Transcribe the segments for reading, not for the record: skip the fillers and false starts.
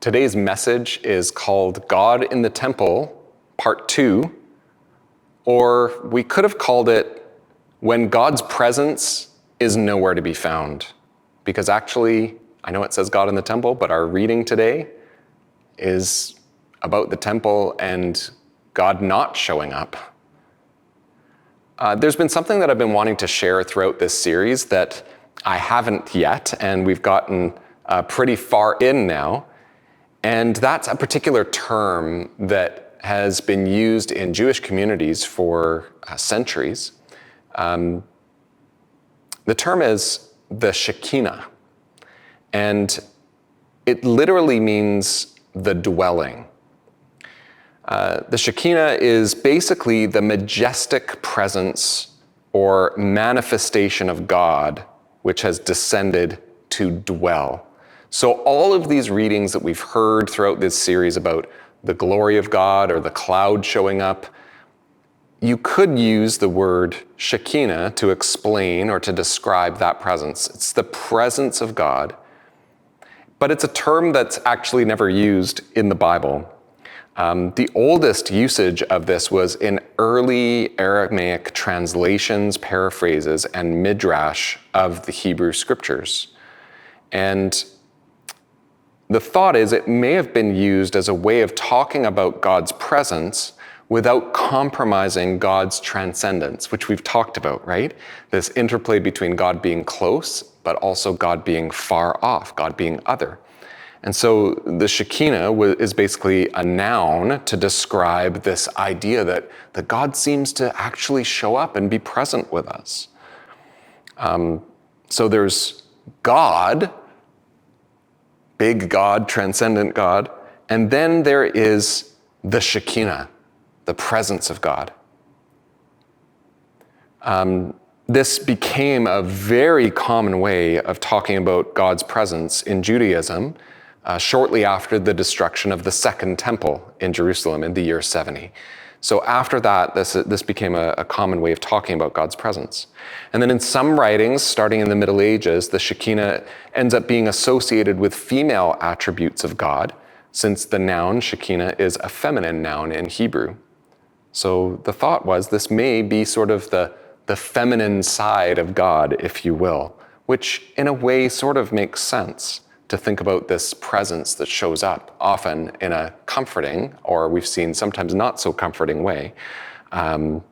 Today's message is called God in the Temple, Part 2, or we could have called it When God's Presence is Nowhere to be Found. Because actually, I know it says God in the Temple, but our reading today is about the temple and God not showing up. There's been something that I've been wanting to share throughout this series that I haven't yet, and we've gotten pretty far in now. And that's a particular term that has been used in Jewish communities for centuries. The term is the Shekinah, and it literally means the dwelling. The Shekinah is basically the majestic presence or manifestation of God, which has descended to dwell. So all of these readings that we've heard throughout this series about the glory of God or the cloud showing up, you could use the word Shekinah to explain or to describe that presence. It's the presence of God, but it's a term that's actually never used in the Bible. The oldest usage of this was in early Aramaic translations, paraphrases, and midrash of the Hebrew scriptures. And the thought is it may have been used as a way of talking about God's presence without compromising God's transcendence, which we've talked about, right? This interplay between God being close, but also God being far off, God being other. And so the Shekinah is basically a noun to describe this idea that God seems to actually show up and be present with us. So there's God, big God, transcendent God, and then there is the Shekinah, the presence of God. This became a very common way of talking about God's presence in Judaism shortly after the destruction of the Second Temple in Jerusalem in the year 70. So after that, this became a common way of talking about God's presence. And then in some writings, starting in the Middle Ages, the Shekinah ends up being associated with female attributes of God, since the noun Shekinah is a feminine noun in Hebrew. So the thought was this may be sort of the feminine side of God, if you will, which in a way sort of makes sense to think about this presence that shows up often in a comforting, or we've seen sometimes not so comforting way. And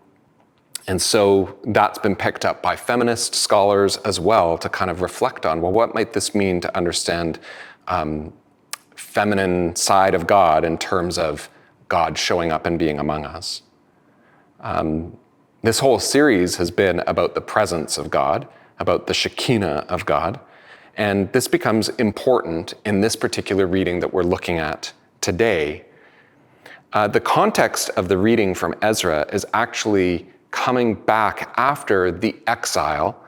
so that's been picked up by feminist scholars as well to kind of reflect on, well, what might this mean to understand feminine side of God in terms of God showing up and being among us? This whole series has been about the presence of God, about the Shekinah of God. And this becomes important in this particular reading that we're looking at today. The context of the reading from Ezra is actually coming back after the exile.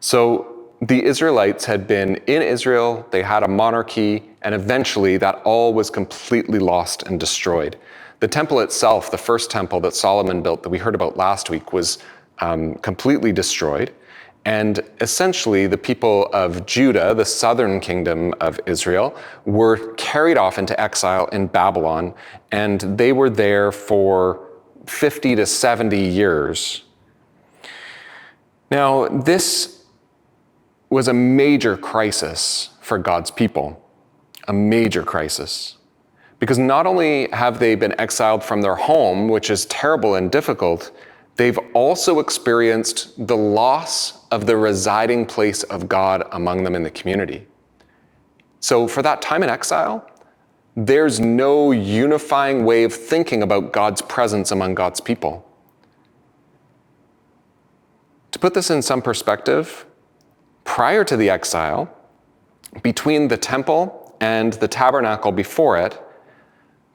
So the Israelites had been in Israel, they had a monarchy, and eventually that all was completely lost and destroyed. The temple itself, the first temple that Solomon built that we heard about last week, was completely destroyed. And essentially, the people of Judah, the southern kingdom of Israel, were carried off into exile in Babylon, and they were there for 50 to 70 years. Now, this was a major crisis for God's people, a major crisis. Because not only have they been exiled from their home, which is terrible and difficult, they've also experienced the loss of the residing place of God among them in the community. So for that time in exile, there's no unifying way of thinking about God's presence among God's people. To put this in some perspective, prior to the exile, between the temple and the tabernacle before it,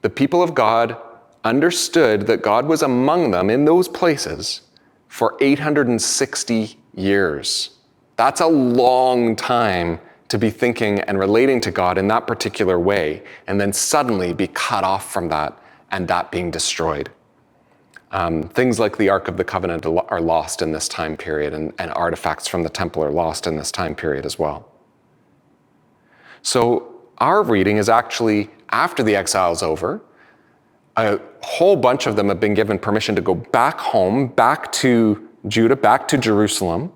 the people of God understood that God was among them in those places for 860 years. That's a long time to be thinking and relating to God in that particular way, and then suddenly be cut off from that and that being destroyed. Things like the Ark of the Covenant are lost in this time period, and artifacts from the temple are lost in this time period as well. So our reading is actually after the exile is over, a whole bunch of them have been given permission to go back home, back to Judah, back to Jerusalem.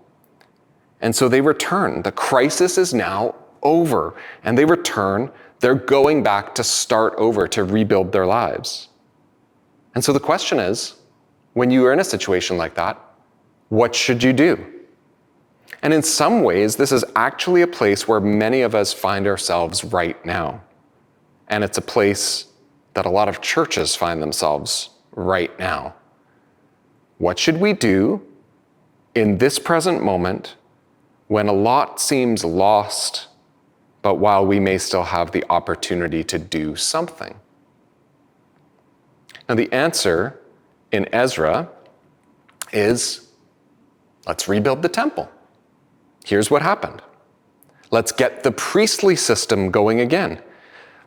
And so they return. The crisis is now over. And they return. They're going back to start over, to rebuild their lives. And so the question is, when you are in a situation like that, what should you do? And in some ways, this is actually a place where many of us find ourselves right now. And it's a place that a lot of churches find themselves right now. What should we do in this present moment when a lot seems lost, but while we may still have the opportunity to do something? Now, the answer in Ezra is, let's rebuild the temple. Here's what happened. Let's get the priestly system going again.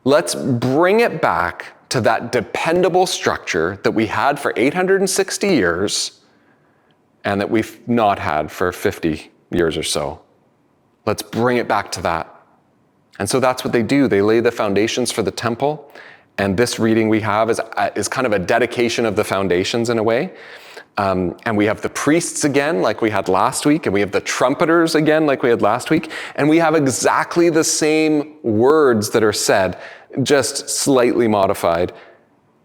Let's bring it back to that dependable structure that we had for 860 years and that we've not had for 50 years or so. Let's bring it back to that. And so that's what they do. They lay the foundations for the temple. And this reading we have is kind of a dedication of the foundations in a way. And we have the priests again, like we had last week, and we have the trumpeters again, like we had last week. And we have exactly the same words that are said, just slightly modified.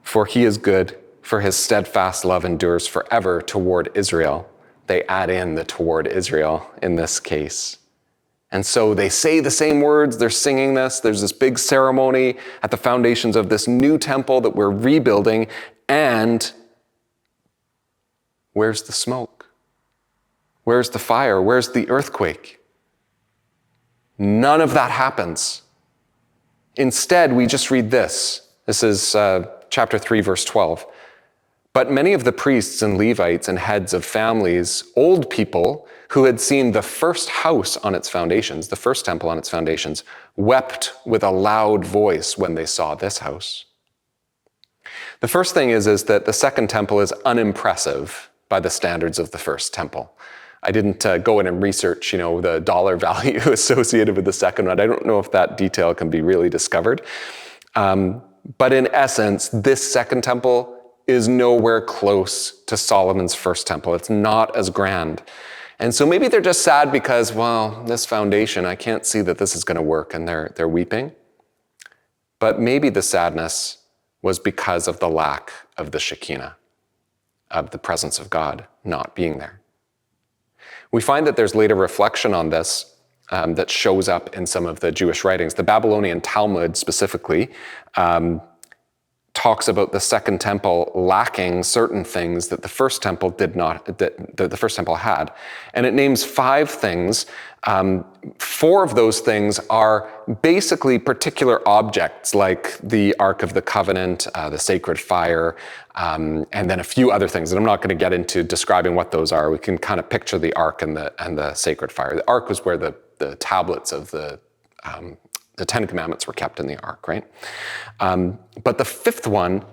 For he is good, for his steadfast love endures forever toward Israel. They add in the toward Israel in this case. And so they say the same words, they're singing this. There's this big ceremony at the foundations of this new temple that we're rebuilding. And where's the smoke? Where's the fire? Where's the earthquake? None of that happens. Instead, we just read this. This is chapter 3, verse 12. But many of the priests and Levites and heads of families, old people who had seen the first house on its foundations, the first temple on its foundations, wept with a loud voice when they saw this house. The first thing is that the second temple is unimpressive by the standards of the first temple. I didn't go in and research, the dollar value associated with the second one. I don't know if that detail can be really discovered. But in essence, this second temple is nowhere close to Solomon's first temple. It's not as grand. And so maybe they're just sad because, this foundation, I can't see that this is going to work, and they're weeping. But maybe the sadness was because of the lack of the Shekinah, of the presence of God not being there. We find that there's later reflection on this that shows up in some of the Jewish writings. The Babylonian Talmud specifically talks about the second temple lacking certain things that the first temple did not, that the first temple had. And it names 5 things. 4 of those things are basically particular objects like the Ark of the Covenant, the sacred fire, and then a few other things. And I'm not going to get into describing what those are. We can kind of picture the Ark and the sacred fire. The Ark was where the tablets of the 10 Commandments were kept in the Ark, right? But the 5th one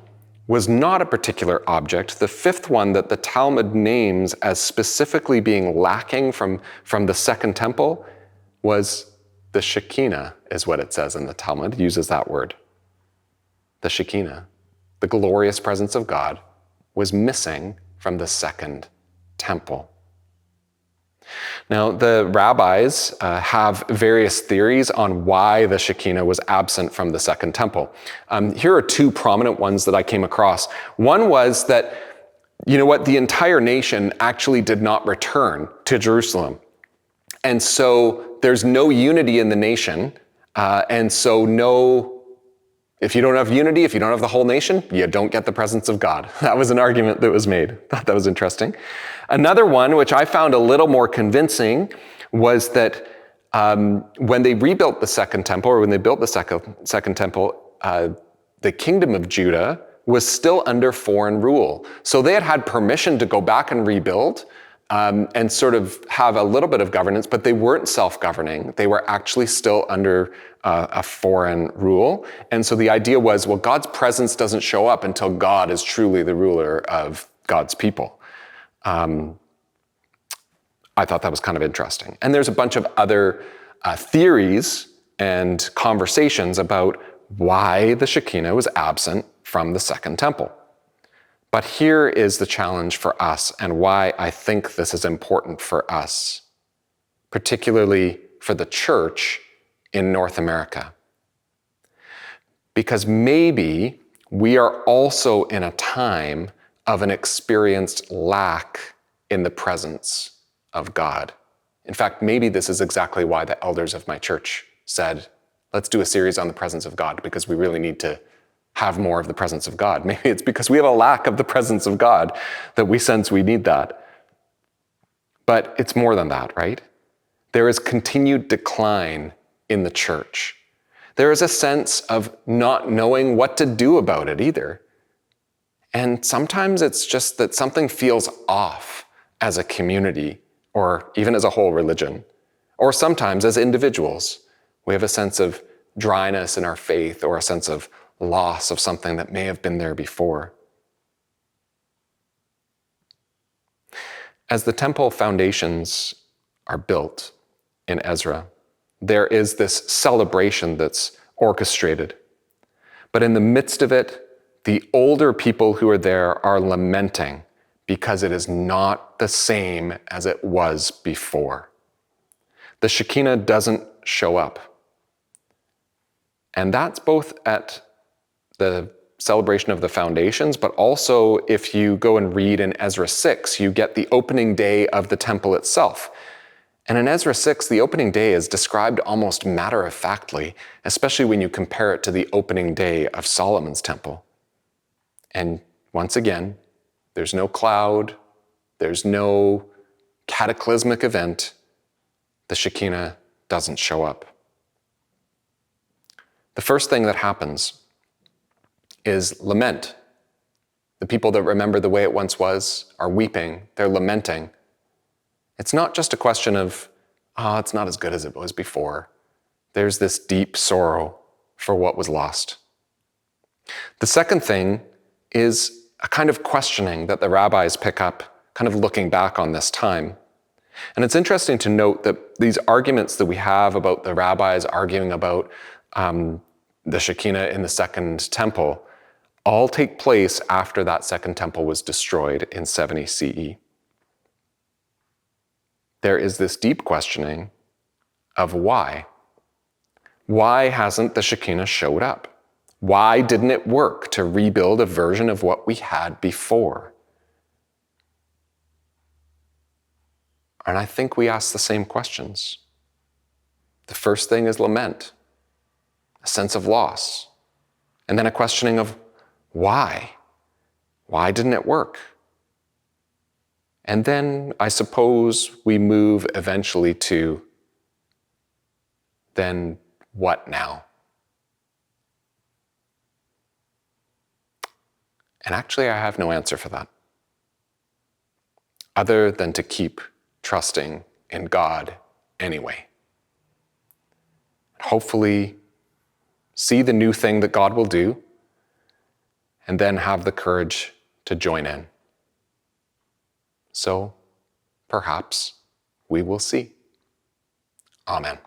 was not a particular object. The 5th one that the Talmud names as specifically being lacking from the second temple was the Shekinah, is what it says in the Talmud. It uses that word. The Shekinah, the glorious presence of God, was missing from the second temple. Now, the rabbis have various theories on why the Shekinah was absent from the second temple. Here are 2 prominent ones that I came across. One was that, the entire nation actually did not return to Jerusalem. And so there's no unity in the nation. And so if you don't have unity, if you don't have the whole nation, you don't get the presence of God. That was an argument that was made. I thought that was interesting. Another one, which I found a little more convincing, was that when they rebuilt the second temple, or when they built the second temple, the kingdom of Judah was still under foreign rule. So they had permission to go back and rebuild and sort of have a little bit of governance, but they weren't self-governing. They were actually still under a foreign rule. And so the idea was, God's presence doesn't show up until God is truly the ruler of God's people. I thought that was kind of interesting. And there's a bunch of other theories and conversations about why the Shekinah was absent from the second temple. But here is the challenge for us and why I think this is important for us, particularly for the church in North America. Because maybe we are also in a time of an experienced lack in the presence of God. In fact, maybe this is exactly why the elders of my church said, let's do a series on the presence of God, because we really need to have more of the presence of God. Maybe it's because we have a lack of the presence of God that we sense we need that. But it's more than that, right? There is continued decline in the church. There is a sense of not knowing what to do about it either. And sometimes it's just that something feels off as a community or even as a whole religion. Or sometimes as individuals, we have a sense of dryness in our faith or a sense of loss of something that may have been there before. As the temple foundations are built in Ezra, there is this celebration that's orchestrated. But in the midst of it, the older people who are there are lamenting because it is not the same as it was before. The Shekinah doesn't show up. And that's both at the celebration of the foundations, but also if you go and read in Ezra 6, you get the opening day of the temple itself. And in Ezra 6, the opening day is described almost matter-of-factly, especially when you compare it to the opening day of Solomon's temple. And once again, there's no cloud, there's no cataclysmic event. The Shekinah doesn't show up. The first thing that happens is lament. The people that remember the way it once was are weeping, they're lamenting. It's not just a question of, it's not as good as it was before. There's this deep sorrow for what was lost. The second thing is a kind of questioning that the rabbis pick up, kind of looking back on this time. And it's interesting to note that these arguments that we have about the rabbis arguing about the Shekinah in the second temple all take place after that second temple was destroyed in 70 CE. There is this deep questioning of why. Why hasn't the Shekinah showed up? Why didn't it work to rebuild a version of what we had before? And I think we ask the same questions. The first thing is lament, a sense of loss, and then a questioning of why? Why didn't it work? And then I suppose we move eventually to, then what now? And actually, I have no answer for that, other than to keep trusting in God anyway. Hopefully, see the new thing that God will do, and then have the courage to join in. So, perhaps we will see. Amen.